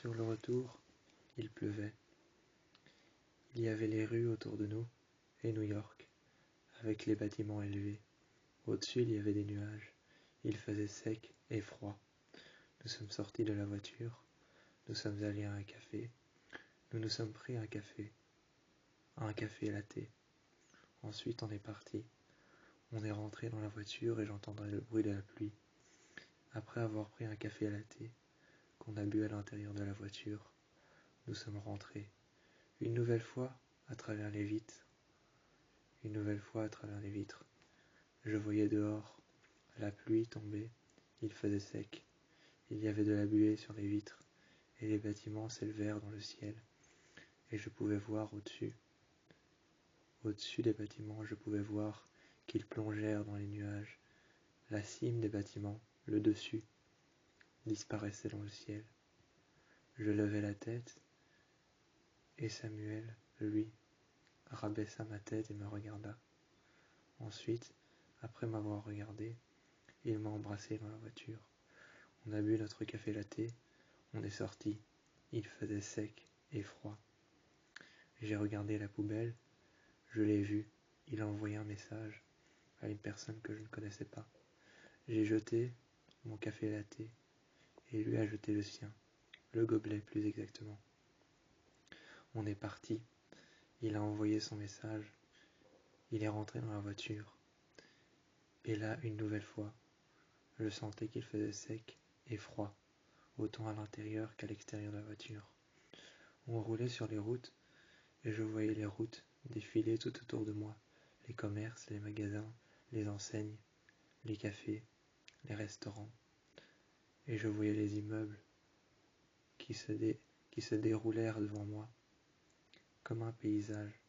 Sur le retour, il pleuvait. Il y avait les rues autour de nous et New York, avec les bâtiments élevés. Au-dessus, il y avait des nuages. Il faisait sec et froid. Nous sommes sortis de la voiture. Nous sommes allés à un café. Nous nous sommes pris un café latte. Ensuite, on est parti. On est rentré dans la voiture et j'entendais le bruit de la pluie. Après avoir pris un café latte qu'on a bu à l'intérieur de la voiture, nous sommes rentrés. Une nouvelle fois à travers les vitres. Je voyais dehors. La pluie tombait. Il faisait sec. Il y avait de la buée sur les vitres et les bâtiments s'élevèrent dans le ciel. Et je pouvais voir au-dessus. Au-dessus des bâtiments, je pouvais voir qu'ils plongèrent dans les nuages. La cime des bâtiments, le dessus, disparaissait dans le ciel. Je levai la tête et Samuel, lui, rabaissa ma tête et me regarda. Ensuite, après m'avoir regardé, il m'a embrassé dans la voiture. On a bu notre café latte, on est sorti. Il faisait sec et froid. J'ai regardé la poubelle, je l'ai vu, il a envoyé un message à une personne que je ne connaissais pas. J'ai jeté mon café latte et lui a jeté le sien, le gobelet plus exactement. On est parti, il a envoyé son message, il est rentré dans la voiture. Et là, une nouvelle fois, je sentais qu'il faisait sec et froid, autant à l'intérieur qu'à l'extérieur de la voiture. On roulait sur les routes et je voyais les routes défiler tout autour de moi, les commerces, les magasins, les enseignes, les cafés, les restaurants. Et je voyais les immeubles qui se déroulèrent devant moi, comme un paysage.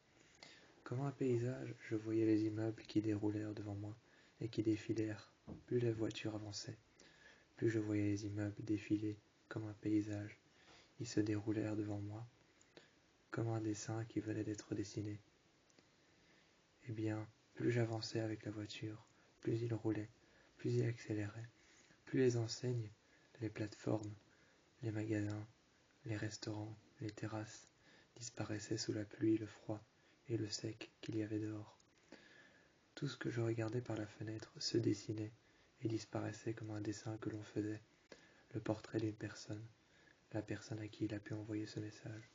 Comme un paysage, je voyais les immeubles qui déroulèrent devant moi et qui défilèrent. Plus la voiture avançait, plus je voyais les immeubles défiler comme un paysage. Ils se déroulèrent devant moi, comme un dessin qui venait d'être dessiné. Eh bien, plus j'avançais avec la voiture, plus il roulait, plus il accélérait, plus les enseignes, les plateformes, les magasins, les restaurants, les terrasses disparaissaient sous la pluie, le froid et le sec qu'il y avait dehors. Tout ce que je regardais par la fenêtre se dessinait et disparaissait comme un dessin que l'on faisait, le portrait d'une personne, la personne à qui il a pu envoyer ce message.